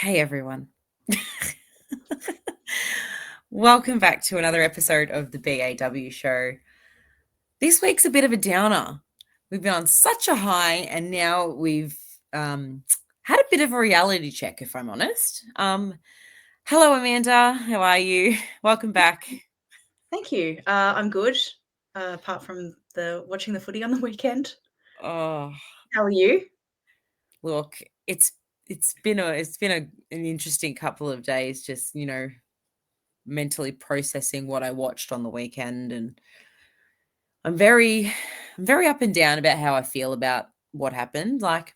Hey everyone. Welcome back to another episode of the BAW show. This week's a bit of a downer. We've been on such a high and now we've had a bit of a reality check, if I'm honest. Hello, Amanda. How are you? Welcome back. Thank you. I'm good, apart from watching the footy on the weekend. Oh, How are you? look, it's been an interesting couple of days, just mentally processing what I watched on the weekend, and I'm very up and down about how I feel about what happened. Like,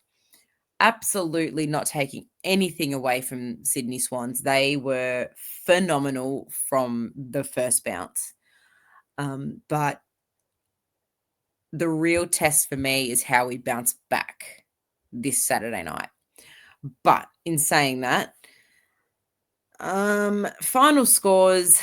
absolutely not taking anything away from Sydney Swans. They were phenomenal from the first bounce. But the real test for me is how we bounce back this Saturday night. But in saying that, final scores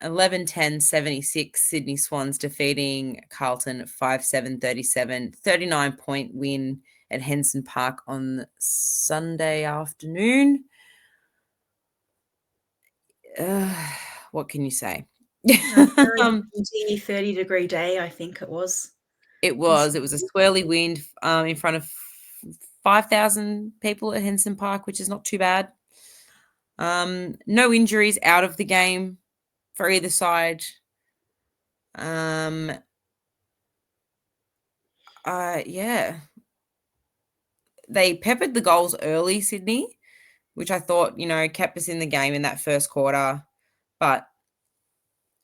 11-10-76, Sydney Swans defeating Carlton 5-7 37, 39-point win at Henson Park on Sunday afternoon. What can you say? A very 30-degree day, I think it was. It was a swirly wind in front of 5,000 people at Henson Park, which is not too bad. No injuries out of the game for either side. Yeah. They peppered the goals early, Sydney, which I thought, kept us in the game in that first quarter. But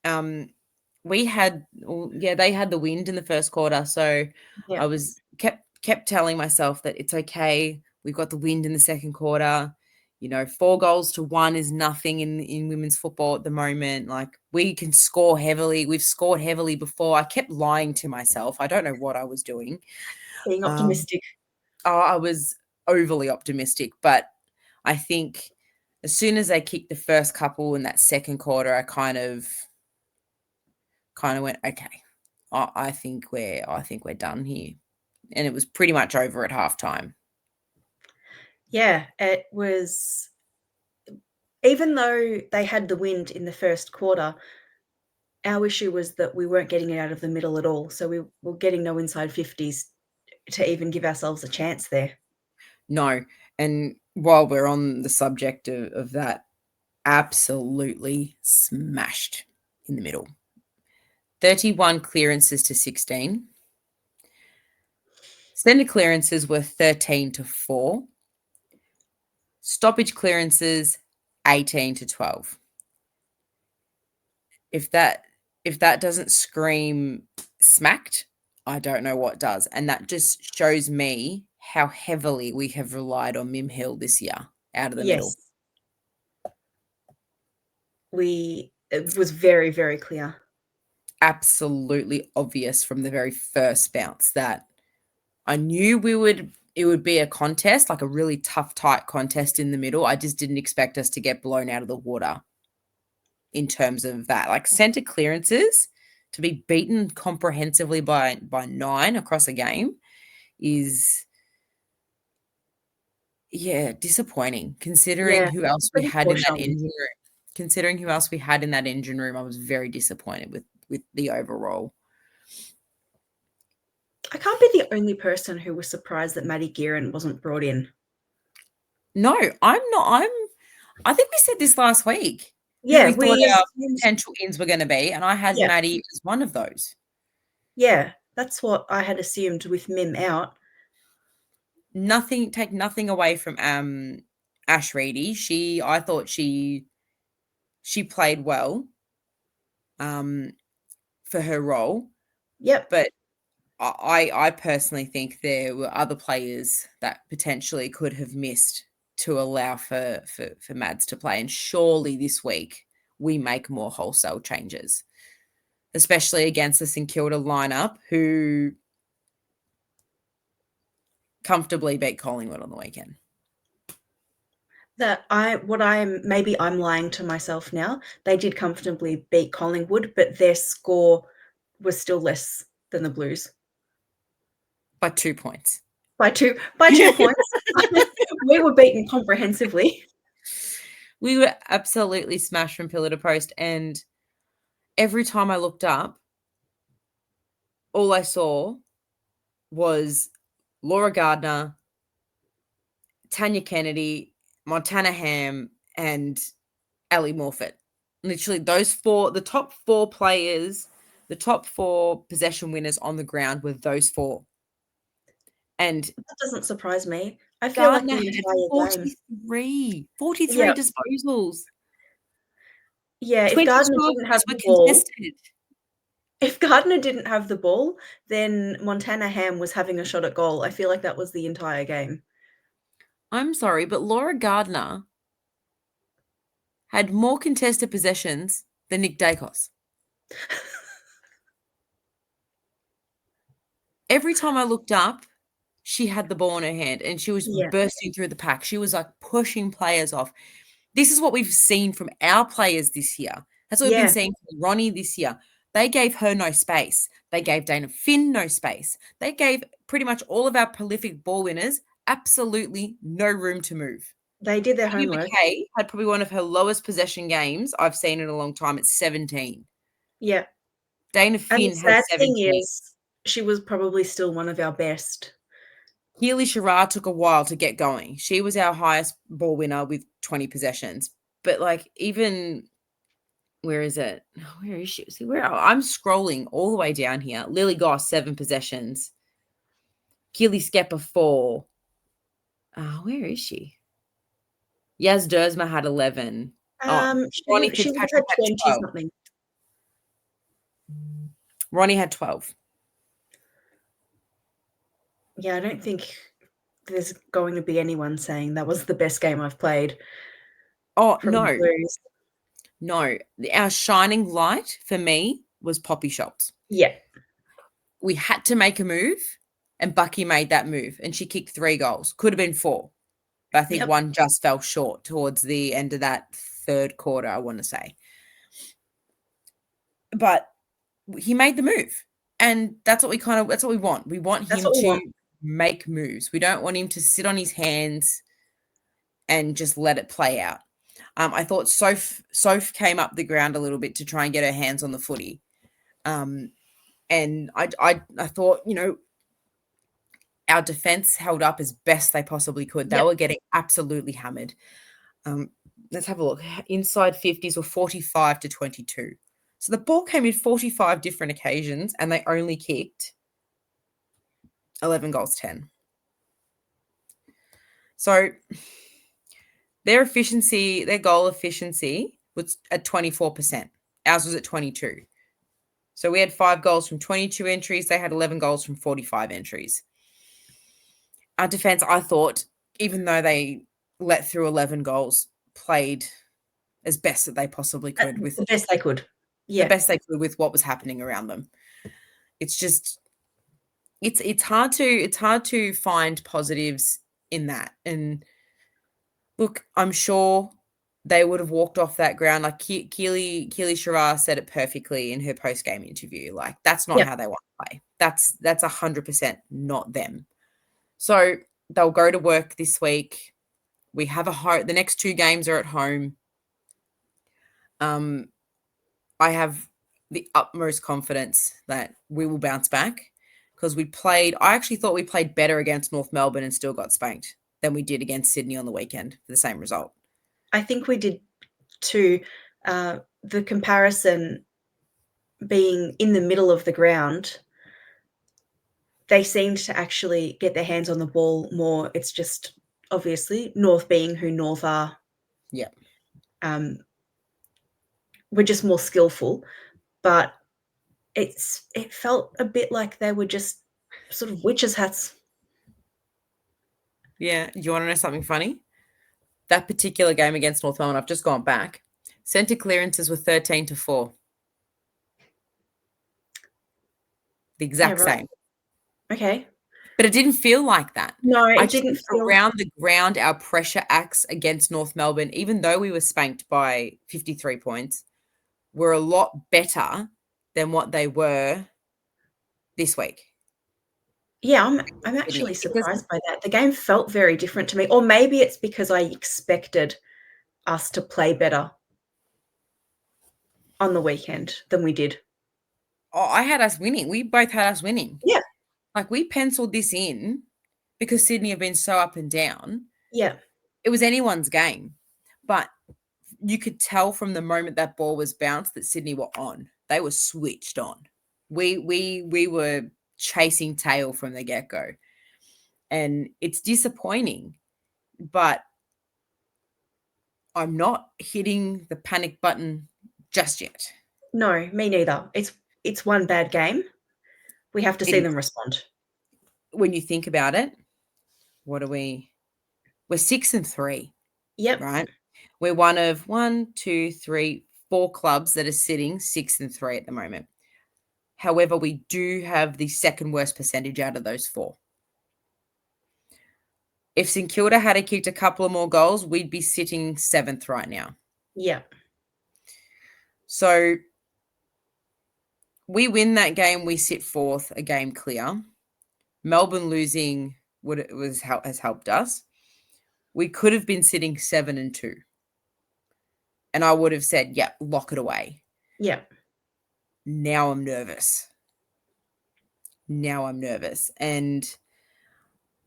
they had the wind in the first quarter. So Yeah. I was kept telling myself that it's okay. We've got the wind in the second quarter. 4-1 is nothing in women's football at the moment. Like, we can score heavily. We've scored heavily before. I kept lying to myself. I don't know what I was doing. Being optimistic. I was overly optimistic, but I think as soon as they kicked the first couple in that second quarter, I kind of went, okay, I think we're done here. And it was pretty much over at halftime. Yeah, it was. Even though they had the wind in the first quarter, our issue was that we weren't getting it out of the middle at all. So we were getting no inside 50s to even give ourselves a chance there. No. And while we're on the subject of that, absolutely smashed in the middle. 31 clearances to 16. Centre clearances were 13-4. Stoppage clearances 18-12. If that doesn't scream smacked, I don't know what does. And that just shows me how heavily we have relied on Mim Hill this year out of the middle. It was very, very clear. Absolutely obvious from the very first bounce that I knew it would be a contest, like a really tough, tight contest in the middle. I just didn't expect us to get blown out of the water in terms of that. Like, centre clearances, to be beaten comprehensively by 9 across a game is, disappointing considering who else we had in that engine room. Considering who else we had in that engine room, I was very disappointed with the overall. I can't be the only person who was surprised that Maddie Gearan wasn't brought in. No, I'm not. I think we said this last week. Yeah, who we thought our potential ins were going to be, and I had Maddie as one of those. Yeah, that's what I had assumed with Mim out. Take nothing away from Ash Reedy. I thought she played well for her role. Yep. But I personally think there were other players that potentially could have missed to allow for Mads to play. And surely this week we make more wholesale changes, especially against the St Kilda lineup, who comfortably beat Collingwood on the weekend. I'm lying to myself now. They did comfortably beat Collingwood, but their score was still less than the Blues. By 2 points. By two points. We were beaten comprehensively. We were absolutely smashed from pillar to post, and every time I looked up, all I saw was Laura Gardner, Tanya Kennedy, Montana Ham, and Ellie Morfitt. Literally those four, the top four players, the top four possession winners on the ground were those four. And That doesn't surprise me. I feel like Gardner the had entire game. 43 Yeah, disposals. yeah, if 22 Gardner of didn't have those were the ball contested. if Gardner didn't have the ball, then Montana Ham was having a shot at goal. I feel like that was the entire game. I'm sorry, but Laura Gardner had more contested possessions than Nick Dacos. Every time I looked up, she had the ball in her hand and she was Yeah, bursting through the pack. She was like pushing players off. This is what we've seen from our players this year. That's what we've been yeah, seeing from Ronnie this year. They gave her no space. They gave Dana Finn no space. They gave pretty much all of our prolific ball winners absolutely no room to move. they did their Amy homework. McKay had probably one of her lowest possession games I've seen in a long time at 17. Yeah, Dana and the Finn had sad thing 17. is she was probably still one of our best. Keely Sherrard took a while to get going. She was our highest ball winner with 20 possessions. But like even where is it? Where is she? See where I'm scrolling all the way down here. Lily Goss, 7 possessions. Keely Skepper, 4. Where is she? Yaz Dersma had 11. Oh, Ronnie She would have Fitzpatrick had had 20 12. something. Ronnie had 12. Yeah, I don't think there's going to be anyone saying that was the best game I've played Oh, from the no, Blues. no. Our shining light for me was Poppy Schultz. Yeah, We had to make a move, and Bucky made that move, and she kicked 3 goals. Could have been 4. But I think yep, one just fell short towards the end of that third quarter, I want to say. But he made the move. And that's what that's what we want. We want that's him what we to want. make moves. We don't want him to sit on his hands and just let it play out. I thought Soph came up the ground a little bit to try and get her hands on the footy. And I thought, our defense held up as best they possibly could. They Yep, were getting absolutely hammered. Let's have a look. Inside 50s were 45 to 22. So the ball came in 45 different occasions and they only kicked 11 goals 10. So their goal efficiency was at 24%. Ours was at 22. So we had 5 goals from 22 entries. They had 11 goals from 45 entries. Our defense, I thought, even though they let through 11 goals, played as best that they possibly could with the best they could. the Yeah, best they could with what was happening around them. It's just it's hard to find positives in that. And look, I'm sure they would have walked off that ground like Keely Sherrard said it perfectly in her post game interview. Like that's not yep. how they want to play. That's 100% not them. So they'll go to work this week. We have the next 2 games are at home. I have the utmost confidence that we will bounce back because I actually thought we played better against North Melbourne and still got spanked than we did against Sydney on the weekend for the same result. I think we did too. The comparison being in the middle of the ground, they seemed to actually get their hands on the ball more. It's just obviously North being who North are, Yeah. um, we're just more skillful, but it felt a bit like they were just sort of witches' hats. Yeah. You want to know something funny? That particular game against North Melbourne, I've just gone back. Centre clearances were 13 to 4. The Yeah, exact right. same. Okay. But it didn't feel like that. No, I it just didn't think feel. around the ground, our pressure acts against North Melbourne, even though we were spanked by 53 points, were a lot better than what they were this week. Yeah, I'm Sydney. actually surprised by that. The game felt very different to me, or maybe it's because I expected us to play better on the weekend than we did. Oh, I had us winning. We both had us winning. Yeah. Like, we penciled this in because Sydney have been so up and down. Yeah. It was anyone's game. But you could tell from the moment that ball was bounced that Sydney were on. They were switched on. We were chasing tail from the get-go. And it's disappointing, but I'm not hitting the panic button just yet. No, me neither. It's one bad game. We have to It see is. them respond. When you think about it, what are we? We're 6-3, Yep. right? We're one of 4 clubs that are sitting 6-3 at the moment. However, we do have the second worst percentage out of those 4. If St Kilda had kicked a couple of more goals, we'd be sitting 7th right now. Yeah. So we win that game, we sit 4th, a game clear. Melbourne losing has helped us. We could have been sitting 7-2. And I would have said, yeah, lock it away. Yeah. Now I'm nervous. And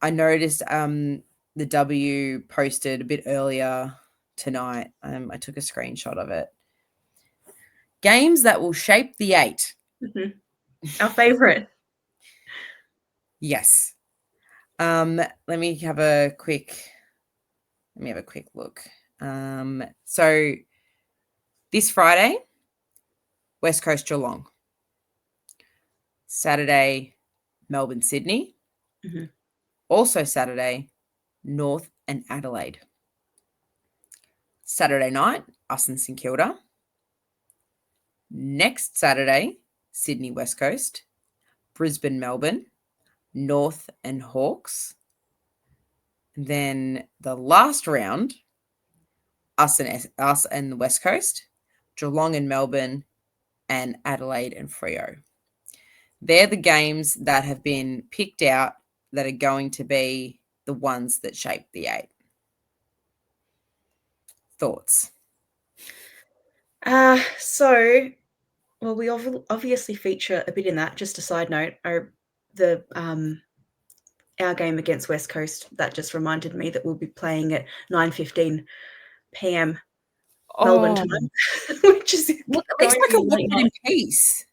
I noticed the W posted a bit earlier tonight. I took a screenshot of it. Games that will shape the 8. Mhm. Our favourite. Yes. Let me have a quick look. So this Friday, West Coast Geelong. Saturday, Melbourne Sydney. Mhm. Also Saturday, North and Adelaide. Saturday night, us and St Kilda. Next Saturday, Sydney West Coast. Brisbane Melbourne. North and Hawks. Then the last round, us and the West Coast, Geelong and Melbourne, and Adelaide and Freo. They're the games that have been picked out that are going to be the ones that shape the 8. Thoughts? So, well, we obviously feature a bit in that. Just a side note, our game against West Coast, that just reminded me that we'll be playing at 9:15 p.m. Melbourne Oh, time, which is look, at going least I to be can watch night it in night. peace.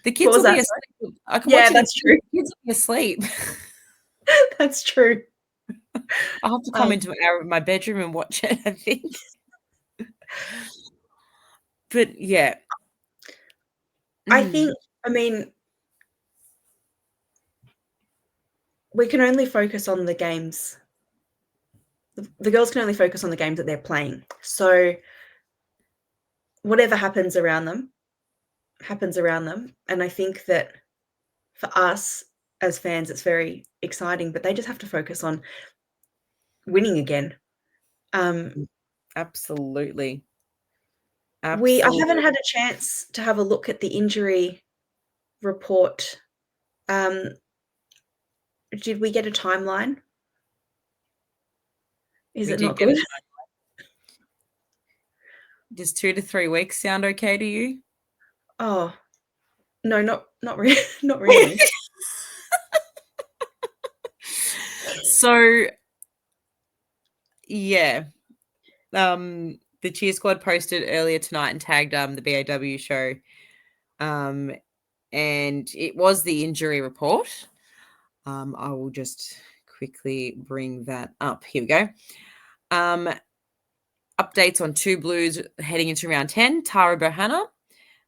The What kids was will be that? Sorry? asleep. I can watch Yeah, it in that's peace. true. The kids will be asleep. That's true. I'll have to come Um, into my bedroom and watch it, I think. But yeah. I think, Mm. I mean, we can only focus on the games. The girls can only focus on the games that they're playing. So whatever happens around them, happens around them. And I think that for us as fans, it's very exciting, but they just have to focus on winning again. Um, Absolutely. I haven't Absolutely. had a chance to have a look at the injury report. Um, did we get a timeline? Is We it did not get good? it. Does 2 to 3 weeks sound okay to you? Oh, no, not really, not really. So, yeah. The cheer squad posted earlier tonight and tagged the BAW show. And it was the injury report. I will just quickly bring that up. Here we go. Updates on 2 Blues heading into round 10. Tara Bohanna,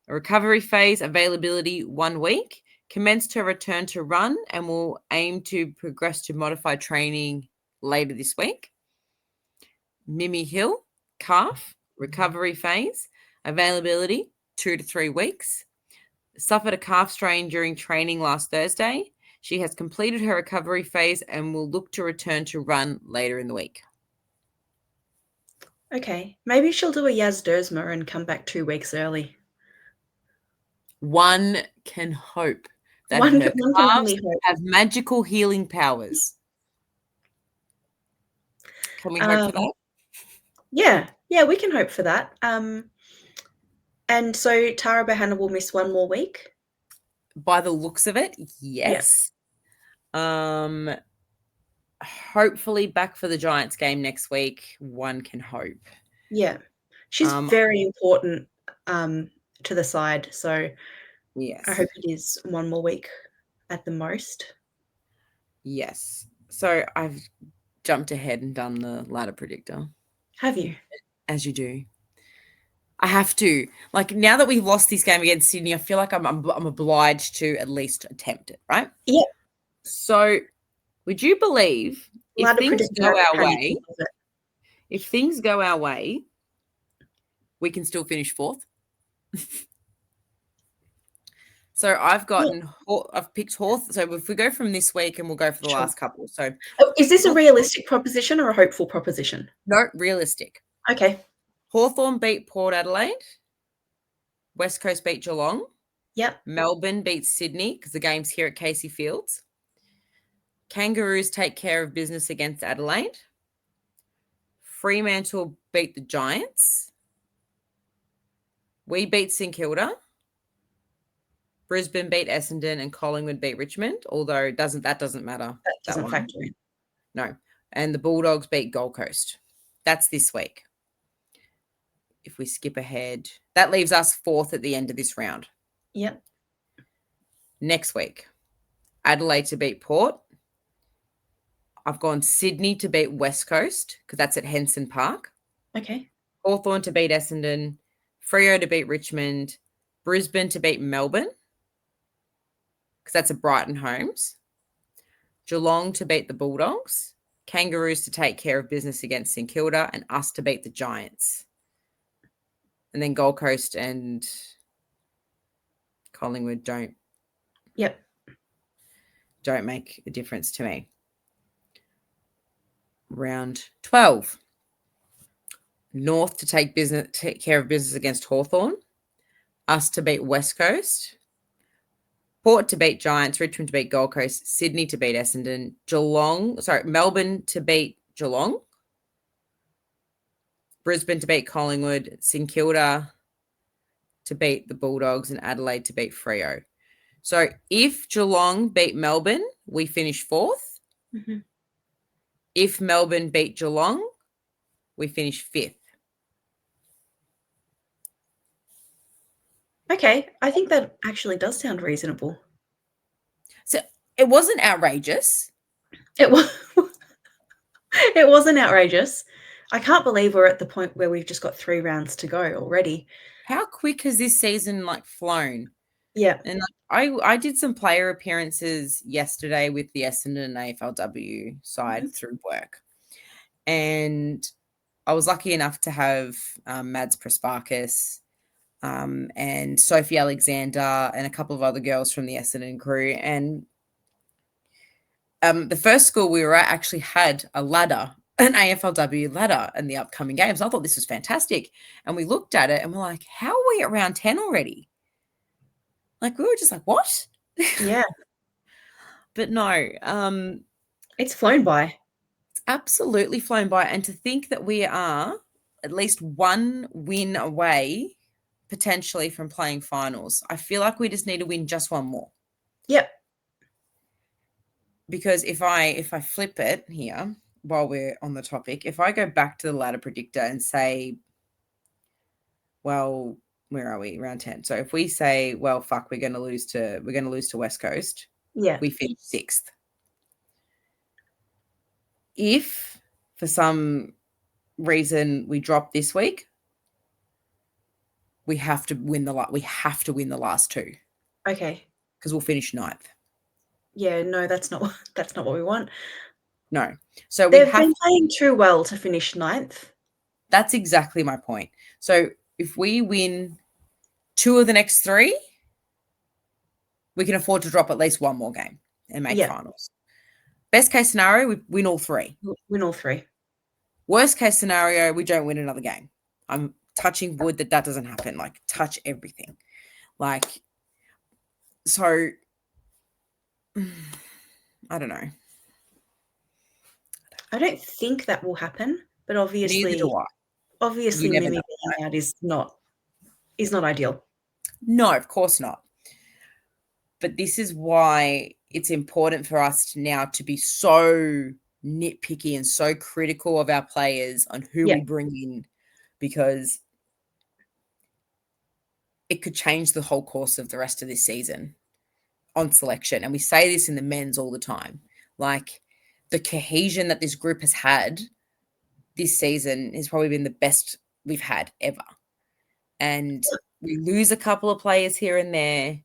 a recovery phase, availability 1 week. Commenced her return to run and will aim to progress to modified training later this week. Mimi Hill, calf, recovery phase, availability 2 to 3 weeks. Suffered a calf strain during training last Thursday. She has completed her recovery phase and will look to return to run later in the week. Okay, maybe she'll do a Yaz Dersma and come back 2 weeks early. One can hope that One her can one can calves only hope. have magical healing powers. Can we hope for Um, that? Yeah, yeah, we can hope for that. And so Tara Bohanna will miss one more week? By the looks of it, Yeah, yes. Um, hopefully back for the Giants game next week. One can hope. yeah. She's Um, very important, um, to the side, so I yes, hope it is one more week at the most. yes. So I've jumped ahead and done the ladder predictor, Have you? as you do. I have to. Like now that we've lost this game against Sydney, I feel like I'm obliged to at least attempt it, right? Yeah, So, would you believe if ladder things predictor, go our how you can way, love it. if things go our way, we can still finish fourth? So Yeah. I've picked Hawth. So if we go from this week and we'll go for the Sure. last couple. So Oh, is this a Hawth- realistic proposition or a hopeful proposition? no, realistic. Okay. Hawthorn beat Port Adelaide. West Coast beat Geelong. Yep. Melbourne beats Sydney because the game's here at Casey Fields. Kangaroos take care of business against Adelaide. Fremantle beat the Giants. We beat St Kilda. Brisbane beat Essendon and Collingwood beat Richmond, although that doesn't matter, That that doesn't one. factor in. No. And the Bulldogs beat Gold Coast. That's this week. If we skip ahead, that leaves us fourth at the end of this round. Yep. Next week, Adelaide to beat Port. I've gone Sydney to beat West Coast because that's at Henson Park. Okay. Hawthorn to beat Essendon. Freo to beat Richmond. Brisbane to beat Melbourne because that's at Brighton Homes. Geelong to beat the Bulldogs. Kangaroos to take care of business against St Kilda, and us to beat the Giants. And then Gold Coast and Collingwood Yep. don't make a difference to me. Round 12. North to take care of business against Hawthorn. Us to beat West Coast. Port to beat Giants. Richmond to beat Gold Coast. Sydney to beat Essendon. Melbourne to beat Geelong. Brisbane to beat Collingwood. St Kilda to beat the Bulldogs, and Adelaide to beat Freo. So if Geelong beat Melbourne, we finish fourth. Mhm. If Melbourne beat Geelong, we finish fifth. Okay, I think that actually does sound reasonable. So it wasn't outrageous. It was it wasn't outrageous. I can't believe we're at the point where we've just got 3 rounds to go already. How quick has this season flown? Yeah. And I did some player appearances yesterday with the Essendon AFLW side Mhm. through work, and I was lucky enough to have Mads Prasparkas and Sophie Alexander and a couple of other girls from the Essendon crew. And the first school we were at actually had a ladder, an AFLW ladder in the upcoming games. I thought this was fantastic. And we looked at it and we're like, how are we at round 10 already? Like, we were just like, what? Yeah, But no, it's flown by. it's absolutely flown by. And to think that we are at least one win away potentially from playing finals, I feel like we just need to win just one more. Yep. Because if I flip it here while we're on the topic, if I go back to the ladder predictor and say, well, where are we? Round 10. So if we say, well, fuck, we're gonna lose to West Coast, Yeah. we finish sixth. If for some reason we drop this week, we have to win the last two Okay. because we'll finish ninth. Yeah, no, that's not that's not what we want. No. So we They've have been playing too well to finish ninth. that's exactly my point. So if we win two of the next three, we can afford to drop at least one more game and make Yeah, finals. Best case scenario, we win all three. win all 3. Worst case scenario, we don't win another game. I'm touching wood that doesn't happen. Like, touch everything. Like, so, I don't know. I don't think that will happen, but Neither do obviously I. obviously You never Mimi know. being out is not ideal. No, of course not. But this is why it's important for us to now to be so nitpicky and so critical of our players on who Yeah. we bring in, because it could change the whole course of the rest of this season on selection. And we say this in the men's all the time. Like, the cohesion that this group has had this season has probably been the best we've had ever. And we lose a couple of players here and there,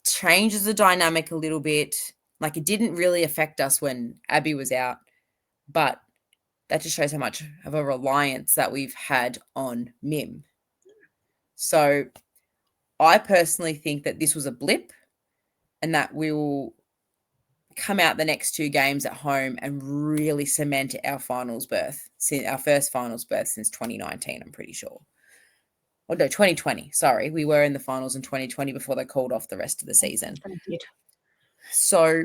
changes the dynamic a little bit. Like, it didn't really affect us when Abby was out, but that just shows how much of a reliance that we've had on Mim. So I personally think that this was a blip and that we will come out the next two games at home and really cement our finals berth, our first finals berth since 2019, I'm pretty sure. Oh, no, 2020. Sorry. We were in the finals in 2020 before they called off the rest of the season. So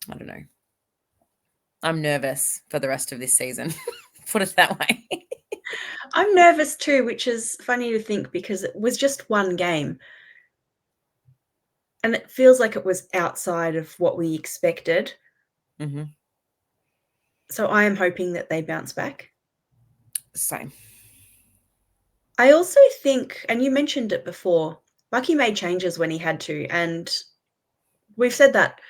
I don't know. I'm nervous for the rest of this season. Put it that way. I'm nervous too, which is funny to think because it was just one game. And it feels like it was outside of what we expected. Mm-hmm. So I am hoping that they bounce back. Same. I also think, and you mentioned it before, Bucky made changes when he had to. And we've said that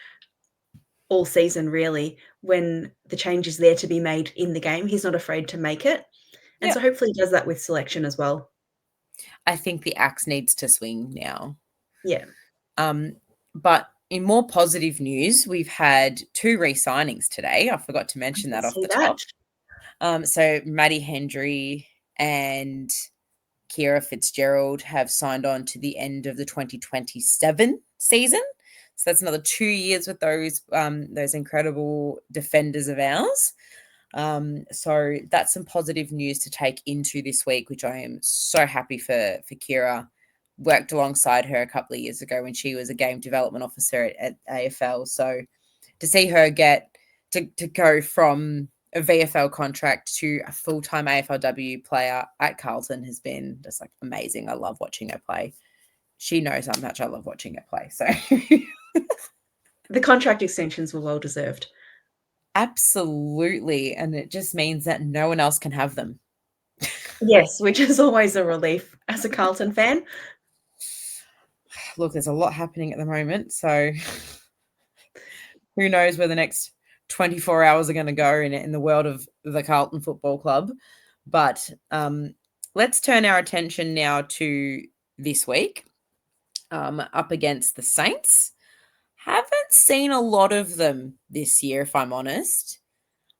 all season, really, when the change is there to be made in the game, he's not afraid to make it. And so Yeah. hopefully he does that with selection as well. I think the axe needs to swing now. Yeah. But in more positive news, we've had 2 re-signings today. I forgot to mention that off the top. So Maddie Hendry and Kira Fitzgerald have signed on to the end of the 2027 season. So that's another 2 years with those incredible defenders of ours. So that's some positive news to take into this week, which I am so happy for Kira. Worked alongside her a couple of years ago when she was a game development officer at AFL. So to see her get to go from a VFL contract to a full-time AFLW player at Carlton has been just like amazing. I love watching her play. She knows how much I love watching her play. So the contract extensions were well deserved. Absolutely. And it just means that no one else can have them. Yes, which is always a relief as a Carlton fan. Look, there's a lot happening at the moment. So who knows where the next 24 hours are going to go in the world of the Carlton Football Club. But let's turn our attention now to this week, up against the Saints. Haven't seen a lot of them this year, if I'm honest.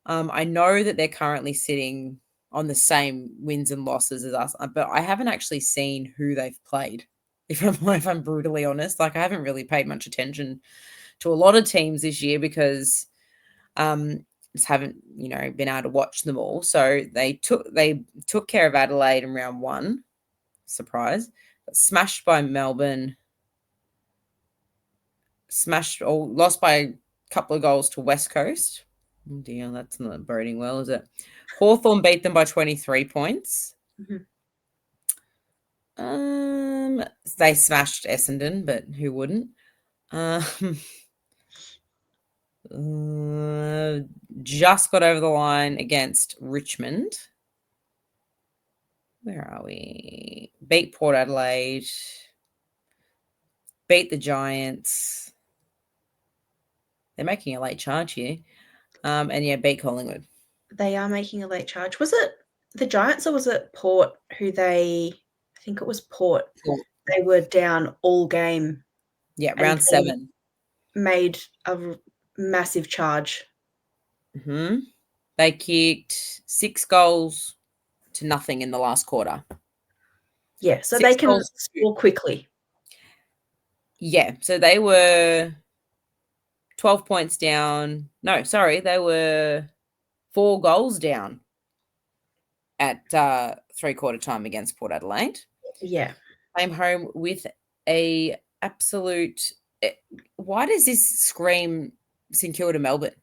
I know that they're currently sitting on the same wins and losses as us, but I haven't actually seen who they've played. If I'm brutally honest, like I haven't really paid much attention to a lot of teams this year because just haven't been able to watch them all. So they took care of Adelaide in round 1, surprise, but smashed by Melbourne, lost by a couple of goals to West Coast. Oh dear, that's not boding well, is it? Hawthorn beat them by 23 points. Mhm. They smashed Essendon, but who wouldn't? Just got over the line against Richmond. Where are we? Beat Port Adelaide. Beat the Giants. They're making a late charge here. And yeah, beat Collingwood. They are making a late charge. Was it the Giants or was it Port I think it was Port. Cool. They were down all game. Yeah, and round 7. Made a massive charge. Mm-hmm. They kicked 6 goals to nothing in the last quarter. Yeah, so 6 they can goals. score quickly. Yeah, so they were 12 points down. No, sorry, they were 4 goals down at 3/4 time against Port Adelaide. Yeah. I'm home with a absolute. Why does this scream St Kilda Melbourne?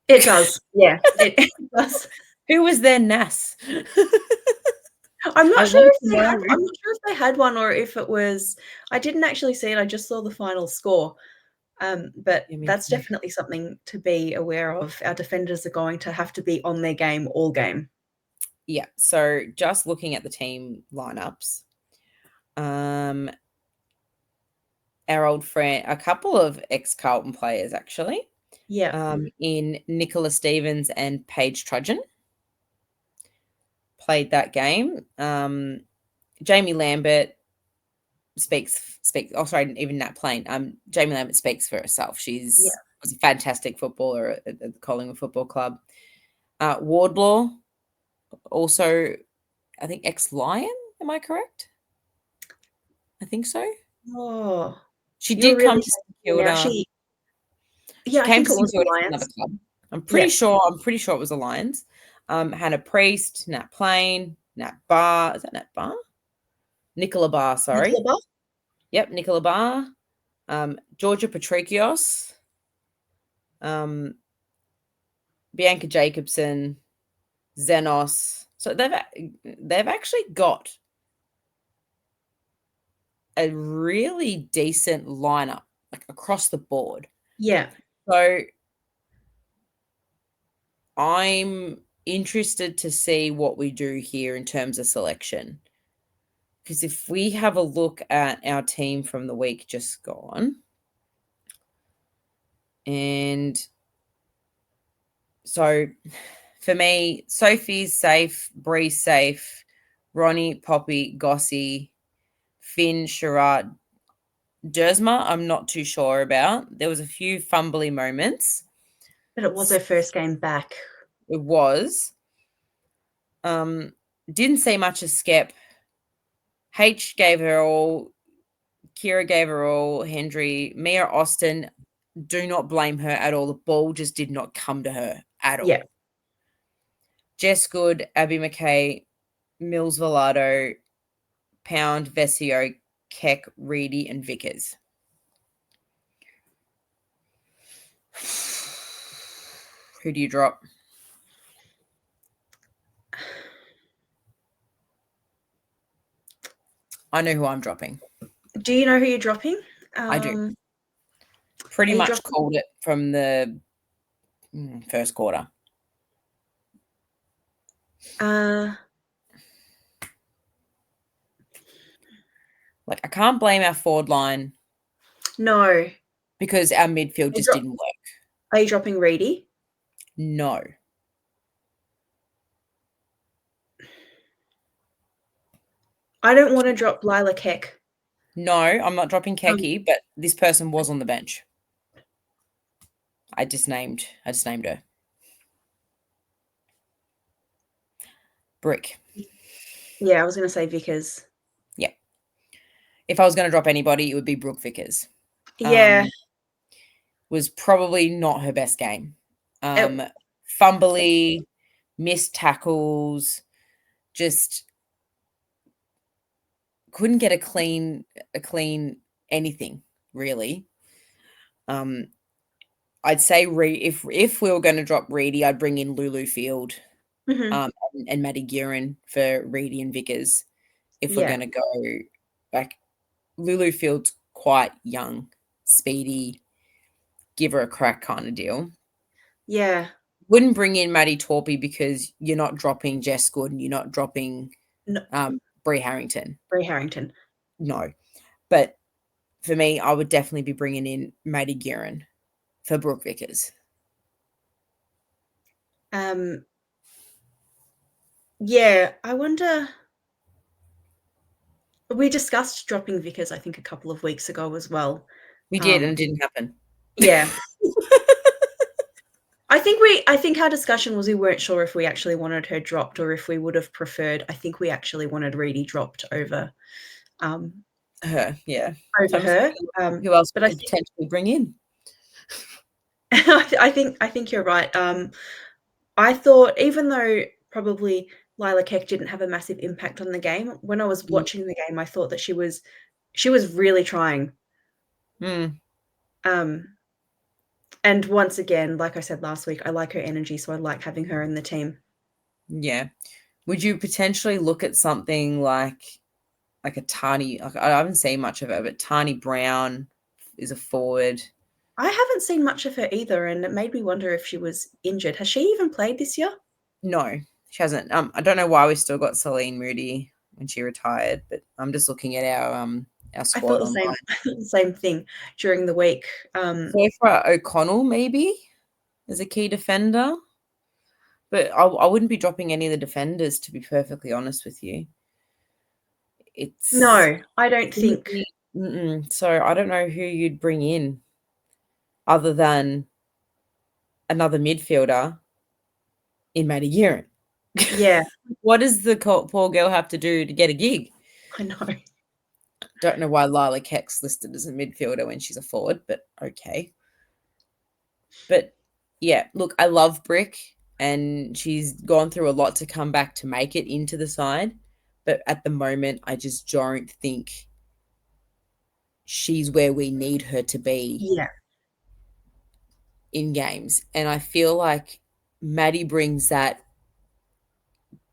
It does, yeah, it does. Who was their NAS? I'm I not sure want if to they had know. I'm not sure if they had one or if it was I didn't actually see it, I just saw the final score, but Yeah, me that's too. definitely something to be aware of. Our defenders are going to have to be on their game all game. Yeah, so just looking at the team lineups, um, our old friend, a couple of ex-Carlton players actually, Yeah, in Nicola Stevens and Paige Trudgeon played that game. Jamie Lambert speaks. Oh, sorry, even Nat Plain. Jamie Lambert speaks for herself. yeah, She's was a fantastic footballer at the Collingwood Football Club. Wardlaw, also, I think ex-Lion. Am I correct? I think so. oh, She you're did come really to St me now. Kilda. Yeah, She I came think to it St was the Kilda from another Lions. club. Yeah, I'm pretty sure it was the Lions. Hannah Priest, Nat Plain, Nat Barr. Is that Nat Barr? Nicola Barr, Nicola sorry. Buff? Yep, Nicola Barr. Georgia Patrikios. Um, Bianca Jacobson, Xenos. So they've actually got a really decent lineup, like across the board. Yeah, So I'm interested to see what we do here in terms of selection. Because if we have a look at our team from the week just gone, and so for me, Sophie's safe, Bree's safe, Ronnie, Poppy, Gossie, Finn, Sherrod, Dersma, I'm not too sure about. There was a few fumbly moments. but it was her first game back. It was. Um, didn't see much of Skep. H gave her all. Kira gave her all. Hendry, Mia Austin. Do not blame her at all. The ball just did not come to her at Yeah, all. Jess Good, Abby McKay, Mills Velado, Pound, Vesio, Keck, Reedy, and Vickers. Who do you drop? I know who I'm dropping. do you know who you're dropping? I do. Are Pretty you much dropping called it from the first quarter. uh, Like, I can't blame our forward line no. because our midfield Are you just didn't work. dropping Reedy? No. I don't wanna drop Lila Keck. No, I'm not dropping Um, Keki, but this person was on the bench. I just named her. Brick. yeah, I was gonna say Vickers. Yeah. If I was going to drop anybody, it would be Brooke Vickers. Yeah, Um, was probably not her best game. it Fumbly, missed tackles, just couldn't get a clean anything really. Um, I'd say if we were going to drop Reedy, I'd bring in Lulu Field, mhm, and Maddie Guerin for Reedy and Vickers. If we're yeah, going to go, like, Lulu Field's quite young, speedy, give her a crack kind of deal. yeah. Wouldn't bring in Maddie Torpy because you're not dropping Jess Good and you're not dropping No, Bree Harrington. Ray Harrington. No. But for me, I would definitely be bringing in Maddie Guerin for Brooke Vickers. Um, yeah, I wonder we discussed dropping Vickers, I think, a couple of weeks ago as well. We did, and Um, it didn't happen. yeah. I think our discussion was we weren't sure if we actually wanted her dropped or if we would have preferred I think we actually wanted Reedy dropped um, Her, yeah. So over I'm just her, who else but we could potentially bring in? I think you're right. I thought even though probably Lila Keck didn't have a massive impact on the game, when I was Mm. watching the game, I thought that she was really trying. Mm. Um, And once again, like I said last week, I like her energy, so I like having her in the team. Yeah. Would you potentially look at something like a Tani? Like, I haven't seen much of her, but Tani Brown is a forward. I haven't seen much of her either, and it made me wonder if she was injured. Has she even played this year? No, she hasn't. I don't know why we still got Celine Moody when she retired, but I'm just looking at our I thought squad the online. same the same thing during the week. Kiefer O'Connell maybe as a key defender, but I wouldn't be dropping any of the defenders, to be perfectly honest with you. It's No, I don't think. so I don't know who you'd bring in other than another midfielder in Maddie Guerin. Yeah, What does the poor girl have to do to get a gig? I know. Don't know why Lila Keck's listed as a midfielder when she's a forward, but okay. But yeah, look, I love Brick, and she's gone through a lot to come back to make it into the side. But at the moment, I just don't think she's where we need her to be Yeah, in games. And I feel like Maddie brings that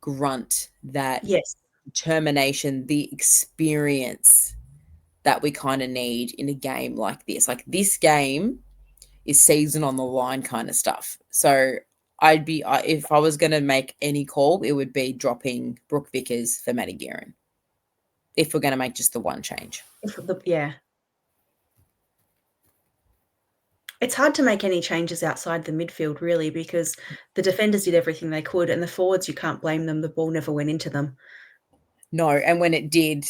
grunt, that yes, determination, the experience that we kind of need in a game like this. Like this game is season on the line kind of stuff. So if I was going to make any call, it would be dropping Brooke Vickers for Maddie Guerin if we're going to make just the one change. yeah. It's hard to make any changes outside the midfield, really, because the defenders did everything they could, and the forwards, you can't blame them. The ball never went into them. No, and when it did,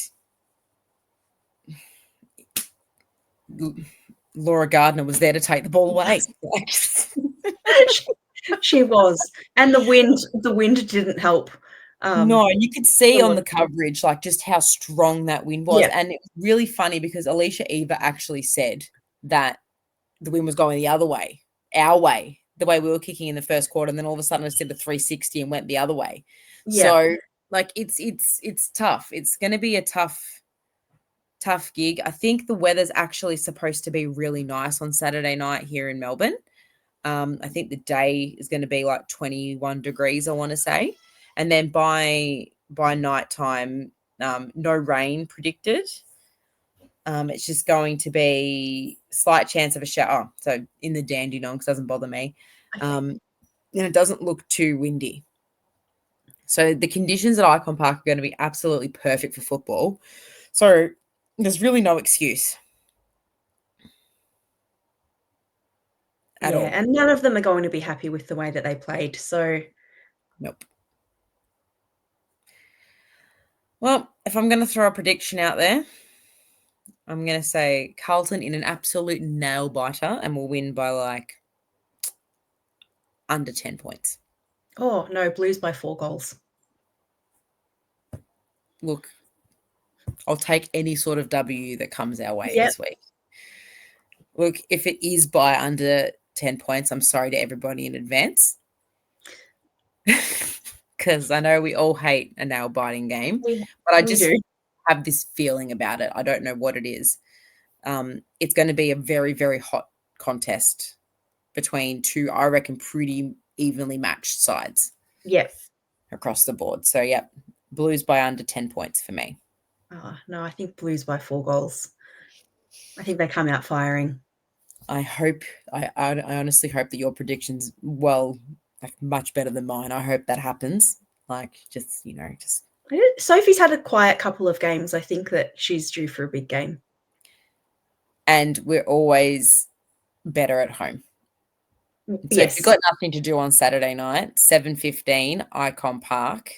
Laura Gardner was there to take the ball away. She was, and the wind didn't help. No, you could see on So the coverage, like, just how strong that wind was, yeah, and it was really funny because Alicia Eva actually said that the wind was going the other way, our way, the way we were kicking in the first quarter, and then all of a sudden it did a 360 and went the other way. yeah, So, like, it's tough. It's gonna be a tough gig. I think the weather's actually supposed to be really nice on Saturday night here in Melbourne. I think the day is gonna be, like, 21 degrees, I wanna say, and then by nighttime, no rain predicted. It's just going to be slight chance of a shower. So in the Dandenongs doesn't bother me. okay. And it doesn't look too windy. So the conditions at Icon Park are going to be absolutely perfect for football. So there's really no excuse at Yeah, all. and none of them are going to be happy with the way that they played, so Nope. Well, if I'm going to throw a prediction out there, I'm going to say Carlton in an absolute nail biter and we'll win by like under 10 points. oh, no, Blues by 4 goals. Look, I'll take any sort of W that comes our way Yep, this week. Look, if it is by under 10 points, I'm sorry to everybody in advance. Because I know we all hate a nail biting game, we but I we just do. have this feeling about it. I don't know what it is. It's going to be a very, very hot contest between two, I reckon, pretty evenly matched sides Yep. across the board. So, yeah, Blues by under 10 points for me. Oh, no, I think Blues by 4 goals. I think they come out firing. I hope, I honestly hope that your prediction's well, like much better than mine. I hope that happens. Like, just, just. Sophie's had a quiet couple of games. I think that she's due for a big game. And we're always better at home. So if you've Yes. got nothing to do on Saturday night, 7:15, Icon Park,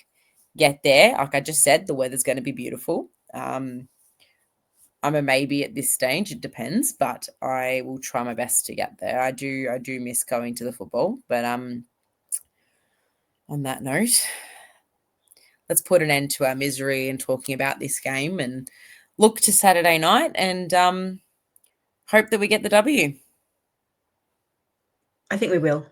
get there. Like I just said, the weather's going to be beautiful. I'm a maybe at this stage. It depends, but I will try my best to get there. I do miss going to the football, but on that note, let's put an end to our misery and talking about this game and look to Saturday night and hope that we get the W. I think we will.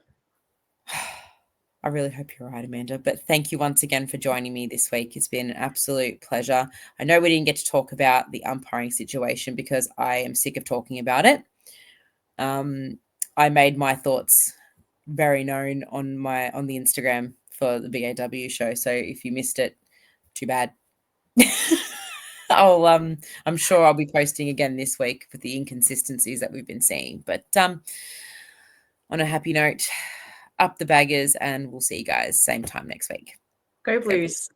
I really hope you're right, Amanda. But thank you once again for joining me this week. It's been an absolute pleasure. I know we didn't get to talk about the umpiring situation because I am sick of talking about it. I made my thoughts very known on the Instagram for the BAW show. So if you missed it, too bad. I'm sure I'll be posting again this week with the inconsistencies that we've been seeing. But on a happy note, up the baggers, and we'll see you guys same time next week. Go Go Blues. Blues.